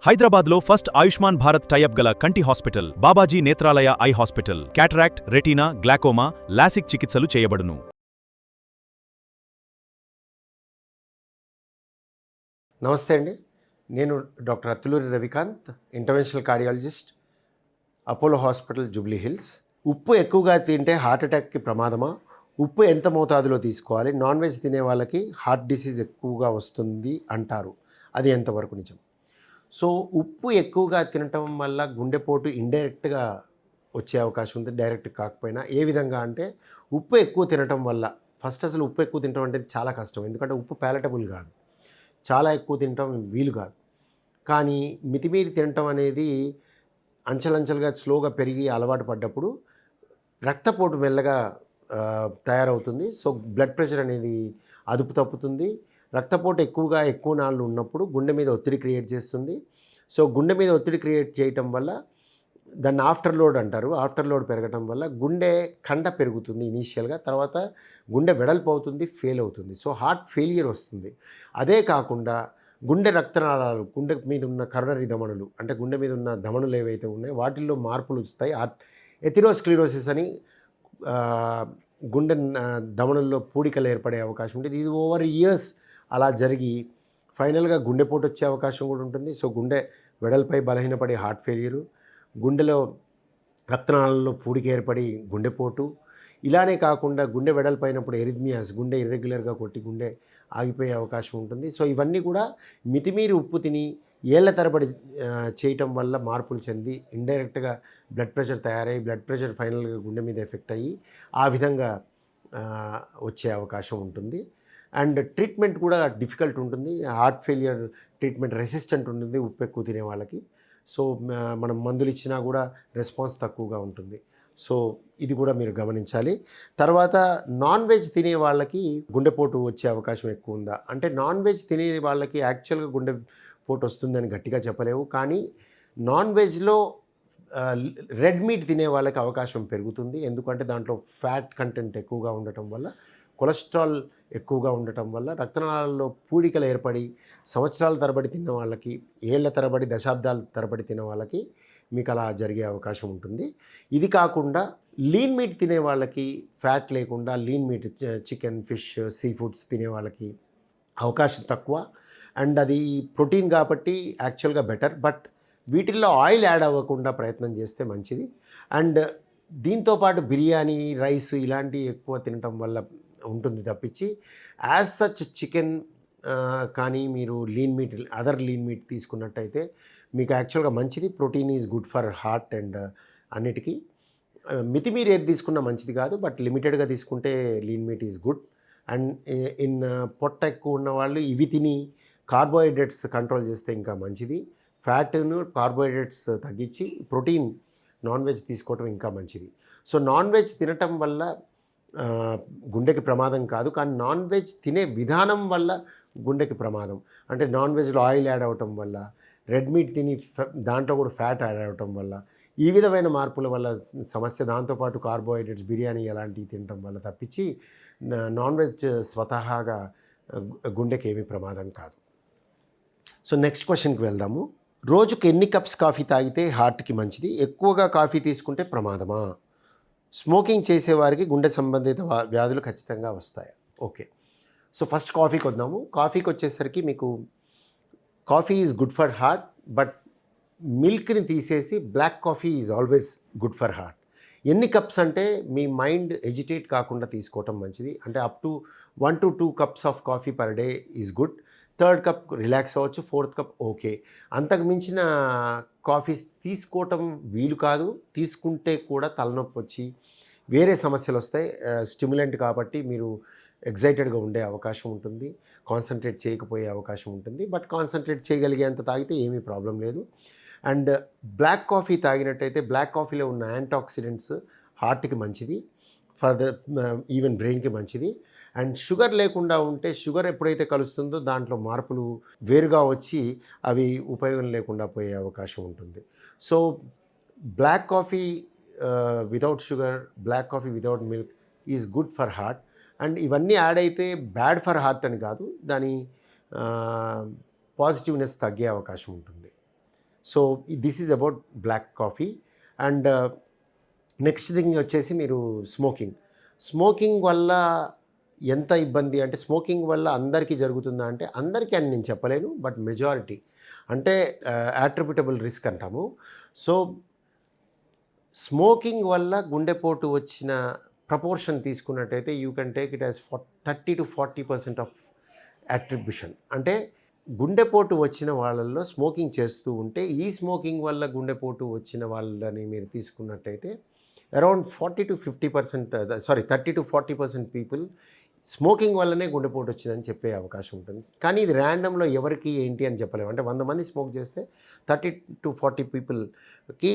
హైదరాబాద్లో first Ayushman Bharat tie up గల కంటి hospital Babaji Netralaya eye hospital. Cataract, retina, glaucoma, LASIK చికిత్సలు చేయబడును. నమస్తే అండి, నేను doctor Attuluri Ravikanth, interventional cardiologist, Apollo hospital, Jubilee Hills. ఉప్పు ఎక్కువగా తింటే హార్ట్ అటాక్కి ప్రమాదమా? ఉప్పు ఎంత మోతాదులో తీసుకోవాలి? నాన్ వెజ్ తినే వాళ్ళకి హార్ట్ డిసీజ్ ఎక్కువగా వస్తుంది అంటారు, అది ఎంతవరకు నిజం? సో ఉప్పు ఎక్కువగా తినటం వల్ల గుండెపోటు ఇండైరెక్ట్గా వచ్చే అవకాశం ఉంది, డైరెక్ట్ కాకపోయినా. ఏ విధంగా అంటే, ఉప్పు ఎక్కువ తినటం వల్ల, ఫస్ట్ అసలు ఉప్పు ఎక్కువ తినటం అంటే చాలా కష్టం, ఎందుకంటే ఉప్పు ప్యాలటబుల్ కాదు, చాలా ఎక్కువ తినటం వీలు కాదు. కానీ మితిమీరి తినటం అనేది అంచెలంచెలుగా స్లోగా పెరిగి అలవాటు పడ్డప్పుడు రక్తపోటు మెల్లగా తయారవుతుంది. సో బ్లడ్ ప్రెషర్ అనేది అదుపు తప్పుతుంది. రక్తపోటు ఎక్కువ నాళ్ళు ఉన్నప్పుడు గుండె మీద ఒత్తిడి క్రియేట్ చేస్తుంది. సో గుండె మీద ఒత్తిడి క్రియేట్ చేయటం వల్ల దాన్ని ఆఫ్టర్ లోడ్ అంటారు. ఆఫ్టర్ లోడ్ పెరగటం వల్ల గుండె కండ పెరుగుతుంది ఇనీషియల్గా, తర్వాత గుండె వెడల్పు అవుతుంది, ఫెయిల్ అవుతుంది. సో హార్ట్ ఫెయిలియర్ వస్తుంది. అదే కాకుండా గుండె రక్తనాళాలు, గుండె మీద ఉన్న కరోనరీ ధమనులు, అంటే గుండె మీద ఉన్న ధమనులు ఏవైతే ఉన్నాయో వాటిల్లో మార్పులు వస్తాయి. ఎథెరోస్క్లెరోసిస్ అని గుండె ధమనుల్లో పూడికలు ఏర్పడే అవకాశం ఉంటుంది. ఇది ఓవర్ ఇయర్స్ అలా జరిగి ఫైనల్గా గుండెపోటు వచ్చే అవకాశం కూడా ఉంటుంది. సో గుండె వెడల్పై బలహీనపడి హార్ట్ ఫెయిల్యూరు, గుండెలో రక్తనాళాల్లో పూడిక ఏర్పడి గుండెపోటు. ఇలానే కాకుండా గుండె వెడల్పైనప్పుడు ఎరిథ్మియాస్, గుండె ఇర్రెగ్యులర్గా కొట్టి గుండె ఆగిపోయే అవకాశం ఉంటుంది. సో ఇవన్నీ కూడా మితిమీరి ఉప్పు తిని ఏళ్ల తరబడి చేయటం వల్ల మార్పులు చెంది ఇండైరెక్ట్గా బ్లడ్ ప్రెషర్ తయారై, బ్లడ్ ప్రెషర్ ఫైనల్గా గుండె మీద ఎఫెక్ట్ అయ్యి ఆ విధంగా వచ్చే అవకాశం ఉంటుంది. అండ్ ట్రీట్మెంట్ కూడా డిఫికల్ట్ ఉంటుంది. హార్ట్ ఫెయిలియర్ ట్రీట్మెంట్ రెసిస్టెంట్ ఉంటుంది ఉప్పు ఎక్కువ తినే వాళ్ళకి. సో మనం మందులు ఇచ్చినా కూడా రెస్పాన్స్ తక్కువగా ఉంటుంది. సో ఇది కూడా మీరు గమనించాలి. తర్వాత నాన్ వెజ్ తినే వాళ్ళకి గుండెపోటు వచ్చే అవకాశం ఎక్కువ ఉందా అంటే, నాన్ వెజ్ తినే వాళ్ళకి యాక్చువల్గా గుండెపోటు వస్తుందని గట్టిగా చెప్పలేవు. కానీ నాన్ వెజ్లో రెడ్ మీట్ తినే వాళ్ళకి అవకాశం పెరుగుతుంది, ఎందుకంటే దాంట్లో ఫ్యాట్ కంటెంట్ ఎక్కువగా ఉండటం వల్ల, కొలెస్ట్రాల్ ఎక్కువగా ఉండటం వల్ల రక్తనాళాల్లో పూడికలు ఏర్పడి సంవత్సరాల తరబడి తిన్న వాళ్ళకి, ఏళ్ల తరబడి, దశాబ్దాల తరబడి తిన్న వాళ్ళకి మీకు అలా జరిగే అవకాశం ఉంటుంది. ఇది కాకుండా లీన్ మీట్ తినే వాళ్ళకి, ఫ్యాట్ లేకుండా lean meet, chicken, fish, sea foods తినే వాళ్ళకి అవకాశం తక్కువ. అండ్ అది ప్రోటీన్ కాబట్టి యాక్చువల్గా బెటర్, బట్ వీటిల్లో ఆయిల్ యాడ్ అవ్వకుండా ప్రయత్నం చేస్తే మంచిది. అండ్ దీంతోపాటు బిర్యానీ, రైస్ ఇలాంటివి ఎక్కువ తినటం వల్ల ఉంటుంది తప్పించి, యాజ్ సచ్ చికెన్ కానీ మీరు lean meet, other lean meet తీసుకున్నట్టయితే మీకు యాక్చువల్గా మంచిది. Protein is good for heart and అన్నిటికీ. మితిమీరి ఏది తీసుకున్నా మంచిది కాదు, బట్ లిమిటెడ్గా తీసుకుంటే lean meet is good. And in పొట్ట ఎక్కువ ఉన్న వాళ్ళు ఇవి తిని కార్బోహైడ్రేట్స్ కంట్రోల్ చేస్తే ఇంకా మంచిది. ఫ్యాట్ను, కార్బోహైడ్రేట్స్ తగ్గించి ప్రోటీన్, నాన్ వెజ్ తీసుకోవటం ఇంకా మంచిది. సో నాన్ వెజ్ తినటం వల్ల గుండెకి ప్రమాదం కాదు, కానీ నాన్ వెజ్ తినే విధానం వల్ల గుండెకి ప్రమాదం. అంటే నాన్ వెజ్లో ఆయిల్ యాడ్ అవ్వటం వల్ల, రెడ్ మీట్ తిని దాంట్లో కూడా ఫ్యాట్ యాడ్ అవ్వటం వల్ల, ఈ విధమైన మార్పుల వల్ల సమస్య. దాంతోపాటు కార్బోహైడ్రేట్స్, బిర్యానీ అలాంటివి తినటం వల్ల తప్పించి నాన్ వెజ్ స్వతహాగా గుండెకి ఏమీ ప్రమాదం కాదు. సో నెక్స్ట్ క్వశ్చన్కి వెళ్దాము. రోజుకి ఎన్ని కప్స్ కాఫీ తాగితే హార్ట్కి మంచిది? ఎక్కువగా కాఫీ తీసుకుంటే ప్రమాదమా? స్మోకింగ్ చేసేవారికి గుండె సంబంధిత వ్యాధులు ఖచ్చితంగా వస్తాయి. ఓకే, సో ఫస్ట్ కాఫీకి వద్దాము. కాఫీకి వచ్చేసరికి మీకు coffee is good for heart, but మిల్క్ని తీసేసి black coffee is always good for heart. ఎన్ని కప్స్ అంటే, మీ మైండ్ ఎజిటేట్ కాకుండా తీసుకోవటం మంచిది. అంటే up to 1 to 2 cups of coffee per day is good. 3rd cup relax అవ్వచ్చు, 4th కప్ ఓకే. అంతకు మించిన కాఫీస్ తీసుకోవటం వీలు కాదు. తీసుకుంటే కూడా తలనొప్పి వచ్చి వేరే సమస్యలు వస్తాయి. స్టిమ్యులెంట్ కాబట్టి మీరు ఎగ్జైటెడ్గా ఉండే అవకాశం ఉంటుంది, కాన్సన్ట్రేట్ చేయకపోయే అవకాశం ఉంటుంది. బట్ కాన్సన్ట్రేట్ చేయగలిగేంత తాగితే ఏమీ ప్రాబ్లం లేదు. అండ్ బ్లాక్ కాఫీ తాగినట్టయితే, బ్లాక్ కాఫీలో ఉన్న యాంటాక్సిడెంట్స్ హార్ట్కి మంచిది, ఫర్ ద ఈవెన్ బ్రెయిన్కి మంచిది. అండ్ షుగర్ లేకుండా ఉంటే, షుగర్ ఎప్పుడైతే కలుస్తుందో దాంట్లో మార్పులు వేరుగా వచ్చి అవి ఉపయోగం లేకుండా పోయే అవకాశం ఉంటుంది. So black coffee without sugar, black coffee without milk is good for heart. And ఇవన్నీ యాడ్ అయితే బ్యాడ్ ఫర్ హార్ట్ అని కాదు, దాని పాజిటివ్నెస్ తగ్గే అవకాశం ఉంటుంది. So this is about black coffee. And next thing వచ్చేసి మీరు స్మోకింగ్ వల్ల ఎంత ఇబ్బంది అంటే, స్మోకింగ్ వల్ల అందరికీ జరుగుతుందా అంటే అందరికీ అని నేను చెప్పలేను, బట్ మెజారిటీ అంటే అట్రిబ్యూటబుల్ రిస్క్ అంటాము. సో స్మోకింగ్ వల్ల గుండెపోటు వచ్చిన ప్రపోర్షన్ తీసుకున్నట్టయితే you can take it as 30 to 40% of attribution. అంటే గుండెపోటు వచ్చిన వాళ్ళల్లో స్మోకింగ్ చేస్తూ ఉంటే, ఈ స్మోకింగ్ వల్ల గుండెపోటు వచ్చిన వాళ్ళని మీరు తీసుకున్నట్టయితే around 40 to 50%, 30 to 40% people smoking వల్లనే గుండెపోటు వచ్చిందని చెప్పే అవకాశం ఉంటుంది. కానీ ఇది ర్యాండమ్లో ఎవరికి ఏంటి అని చెప్పలేము. అంటే 100 మంది స్మోక్ చేస్తే 30 to 40 పీపుల్కి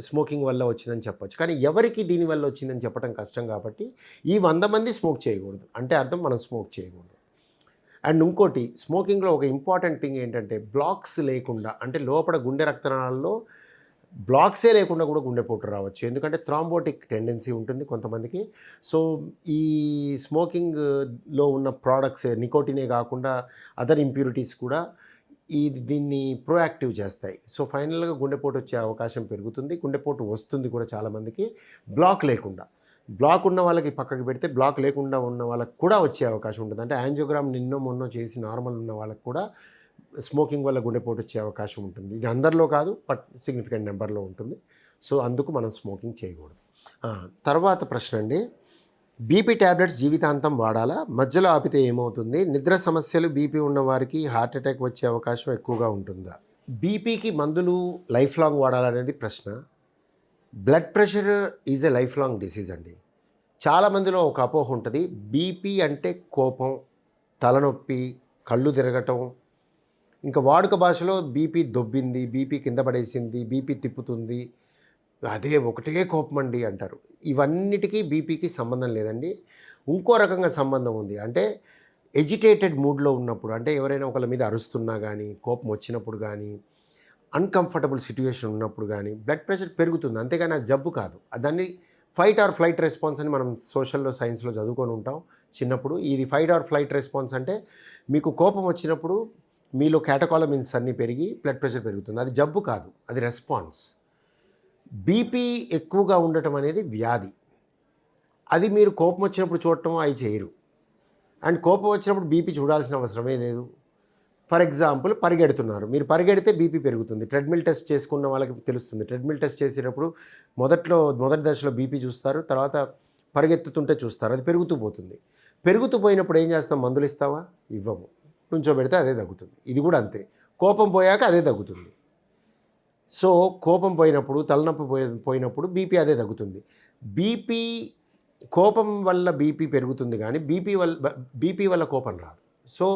స్మోకింగ్ వల్ల వచ్చిందని చెప్పొచ్చు. కానీ ఎవరికి దీనివల్ల వచ్చిందని చెప్పడం కష్టం కాబట్టి ఈ 100 మంది స్మోక్ చేయకూడదు అంటే అర్థం మనం స్మోక్ చేయకూడదు. అండ్ ఇంకోటి స్మోకింగ్లో ఒక ఇంపార్టెంట్ థింగ్ ఏంటంటే బ్లాక్స్ లేకుండా, అంటే లోపల గుండె రక్తనాళాల్లో బ్లాక్సే లేకుండా కూడా గుండెపోటు రావచ్చు. ఎందుకంటే థ్రాంబోటిక్ టెండెన్సీ ఉంటుంది కొంతమందికి. సో ఈ స్మోకింగ్లో ఉన్న ప్రోడక్ట్స్ నికోటినే కాకుండా అదర్ ఇంప్యూరిటీస్ కూడా దీన్ని ప్రోయాక్టివ్ చేస్తాయి. సో ఫైనల్గా గుండెపోటు వచ్చే అవకాశం పెరుగుతుంది. గుండెపోటు వస్తుంది కూడా చాలామందికి బ్లాక్ లేకుండా. బ్లాక్ ఉన్న వాళ్ళకి పక్కకి పెడితే బ్లాక్ లేకుండా ఉన్న వాళ్ళకి కూడా వచ్చే అవకాశం ఉంటుంది. అంటే యాంజియోగ్రామ్ నిన్నో మొన్నో చేసి నార్మల్ ఉన్న వాళ్ళకి కూడా స్మోకింగ్ వల్ల గుండెపోటు వచ్చే అవకాశం ఉంటుంది. ఇది అందరిలో కాదు, బట్ సిగ్నిఫికెంట్ నెంబర్లో ఉంటుంది. సో అందుకు మనం స్మోకింగ్ చేయకూడదు. తర్వాత ప్రశ్న అండి, బీపీ ట్యాబ్లెట్స్ జీవితాంతం వాడాలా? మధ్యలో ఆపితే ఏమవుతుంది? నిద్ర సమస్యలు బీపీ ఉన్న వారికి హార్ట్ అటాక్ వచ్చే అవకాశం ఎక్కువగా ఉంటుందా? బీపీకి మందులు లైఫ్ లాంగ్ వాడాలనేది ప్రశ్న. Blood pressure is a life long disease అండి. చాలామందిలో ఒక అపోహ ఉంటుంది, బీపీ అంటే కోపం, తలనొప్పి, కళ్ళు తిరగటం, ఇంకా వాడుక భాషలో బీపీ దొబ్బింది, బీపీ కింద పడేసింది, బీపీ తిప్పుతుంది, అదే ఒకటే కోపం అండి అంటారు. ఇవన్నిటికీ బీపీకి సంబంధం లేదండి. ఇంకో రకంగా సంబంధం ఉంది. అంటే ఎజిటేటెడ్ మూడ్లో ఉన్నప్పుడు, అంటే ఎవరైనా ఒకళ్ళ మీద అరుస్తున్నా కానీ, కోపం వచ్చినప్పుడు కానీ, అన్కంఫర్టబుల్ సిట్యుయేషన్ ఉన్నప్పుడు కానీ బ్లడ్ ప్రెషర్ పెరుగుతుంది. అంతేగాని అది జబ్బు కాదు. దాన్ని ఫైట్ ఆర్ ఫ్లైట్ రెస్పాన్స్ అని మనం సోషల్లో సైన్స్లో చదువుకొని ఉంటాం చిన్నప్పుడు. ఇది ఫైట్ ఆర్ ఫ్లైట్ రెస్పాన్స్ అంటే మీకు కోపం వచ్చినప్పుడు మీలో క్యాటకాలమిన్స్ అన్నీ పెరిగి బ్లడ్ ప్రెషర్ పెరుగుతుంది. అది జబ్బు కాదు, అది రెస్పాన్స్. బీపీ ఎక్కువగా ఉండటం అనేది వ్యాధి. అది మీరు కోపం వచ్చినప్పుడు చూడటం అవి చేయరు. అండ్ కోపం వచ్చినప్పుడు బీపీ చూడాల్సిన అవసరమే లేదు. ఫర్ ఎగ్జాంపుల్ పరిగెడుతున్నారు, మీరు పరిగెడితే బీపీ పెరుగుతుంది. ట్రెడ్మిల్ టెస్ట్ చేసుకున్న వాళ్ళకి తెలుస్తుంది. ట్రెడ్మిల్ టెస్ట్ చేసేటప్పుడు మొదటి దశలో బీపీ చూస్తారు, తర్వాత పరిగెత్తుతుంటే చూస్తారు, అది పెరుగుతూ పోతుంది. పెరుగుతూ పోయినప్పుడు ఏం చేస్తాం? మందులు ఇస్తావా? ఇవ్వము. నుంచోబెడితే అదే తగ్గుతుంది. ఇది కూడా అంతే, కోపం పోయాక అదే తగ్గుతుంది. సో కోపం పోయినప్పుడు, తలనొప్పి పోయినప్పుడు బీపీ అదే తగ్గుతుంది. బీపీ కోపం వల్ల బీపీ పెరుగుతుంది కానీ బీపీ వల్ల కోపం రాదు. సో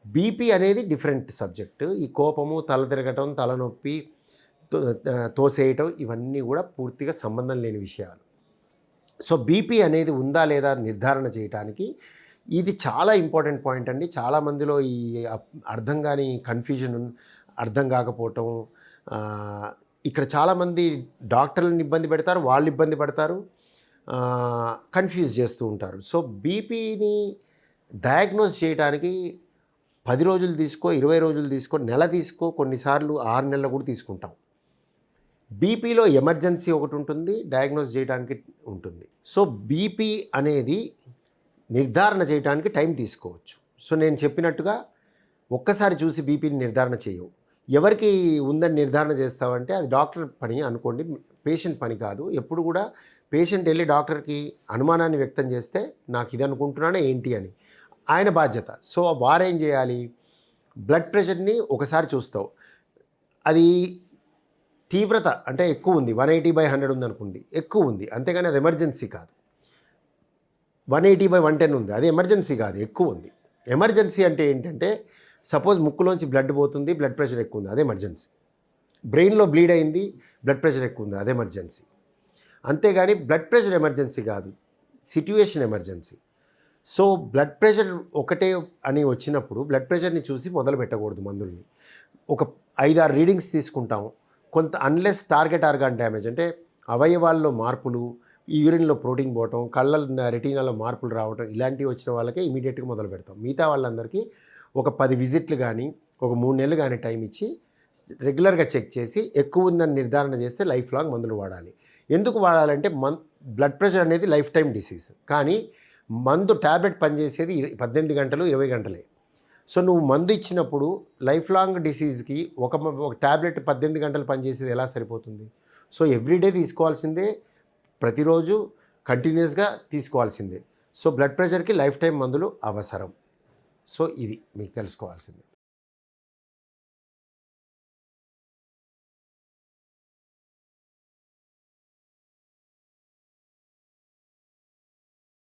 బీపీ అనేది డిఫరెంట్ సబ్జెక్టు. ఈ కోపము, తల తిరగటం, తలనొప్పి, తోసేయటం ఇవన్నీ కూడా పూర్తిగా సంబంధం లేని విషయాలు. సో బీపీ అనేది ఉందా లేదా నిర్ధారణ చేయడానికి ఇది చాలా ఇంపార్టెంట్ పాయింట్ అండి. చాలామందిలో ఈ అర్థం కాని కన్ఫ్యూజన్, అర్థం కాకపోవటం, ఇక్కడ చాలామంది డాక్టర్లను ఇబ్బంది పెడతారు, వాళ్ళు ఇబ్బంది పడతారు, కన్ఫ్యూజ్ చేస్తూ ఉంటారు. సో బీపీని డయాగ్నోస్ చేయడానికి 10 రోజులు తీసుకో, 20 రోజులు తీసుకో, నెల తీసుకో, కొన్నిసార్లు 6 నెలలు కూడా తీసుకుంటాం. బీపీలో ఎమర్జెన్సీ ఒకటి ఉంటుంది, డయాగ్నోస్ చేయడానికి ఉంటుంది. సో బీపీ అనేది నిర్ధారణ చేయడానికి టైం తీసుకోవచ్చు. సో నేను చెప్పినట్టుగా ఒక్కసారి చూసి బీపీని నిర్ధారణ చేయవు. ఎవరికి ఉందని నిర్ధారణ చేస్తావంటే అది డాక్టర్ పని అనుకోండి, పేషెంట్ పని కాదు. ఎప్పుడు కూడా పేషెంట్ వెళ్ళి డాక్టర్కి అనుమానాన్ని వ్యక్తం చేస్తే నాకు ఇది అనుకుంటున్నానే ఏంటి అని ఆయన బాధ్యత. సో వారేం చేయాలి? బ్లడ్ ప్రెషర్ని ఒకసారి చూస్తావు, అది తీవ్రత అంటే ఎక్కువ ఉంది, 180/100 ఉంది అనుకుంది, ఎక్కువ ఉంది, అంతేగాని అది ఎమర్జెన్సీ కాదు. 180/110 ఉంది, అది ఎమర్జెన్సీ కాదు, ఎక్కువ ఉంది. ఎమర్జెన్సీ అంటే ఏంటంటే సపోజ్ ముక్కులోంచి బ్లడ్ పోతుంది, బ్లడ్ ప్రెషర్ ఎక్కువ ఉంది, అదే ఎమర్జెన్సీ. బ్రెయిన్లో బ్లీడ్ అయింది, బ్లడ్ ప్రెషర్ ఎక్కువ ఉంది, అదే ఎమర్జెన్సీ. అంతేగాని బ్లడ్ ప్రెషర్ ఎమర్జెన్సీ కాదు, situation emergency. So blood pressure ఒకటే అని వచ్చినప్పుడు బ్లడ్ ప్రెషర్ని చూసి మొదలు పెట్టకూడదు మందుల్ని. ఒక 5-6 రీడింగ్స్ తీసుకుంటాం. కొంత అన్లెస్ టార్గెట్ ఆర్గాన్ డ్యామేజ్ అంటే అవయవాల్లో మార్పులు, యూరిన్లో ప్రోటీన్ పోవటం, కళ్ళ రెటీనాలో మార్పులు రావటం, ఇలాంటివి వచ్చిన వాళ్ళకే ఇమీడియట్గా మొదలు పెడతాం. మిగతా వాళ్ళందరికీ ఒక 10 విజిట్లు కానీ ఒక 3 నెలలు కానీ టైం ఇచ్చి రెగ్యులర్గా చెక్ చేసి ఎక్కువ ఉందని నిర్ధారణ చేస్తే లైఫ్ లాంగ్ మందులు వాడాలి. ఎందుకు వాడాలంటే బ్లడ్ ప్రెషర్ అనేది లైఫ్ టైం డిసీజ్. కానీ మందు ట్యాబ్లెట్ పనిచేసేది 18 గంటలు 20 గంటలే. సో నువ్వు మందు ఇచ్చినప్పుడు లైఫ్ లాంగ్ డిసీజ్కి ఒక ట్యాబ్లెట్ 18 గంటలు పనిచేసేది ఎలా సరిపోతుంది? సో ఎవ్రీడే తీసుకోవాల్సిందే, ప్రతిరోజు కంటిన్యూస్గా తీసుకోవాల్సిందే. సో బ్లడ్ ప్రెషర్కి లైఫ్ టైం మందులు అవసరం. సో ఇది మీకు తెలుసుకోవాల్సిందే.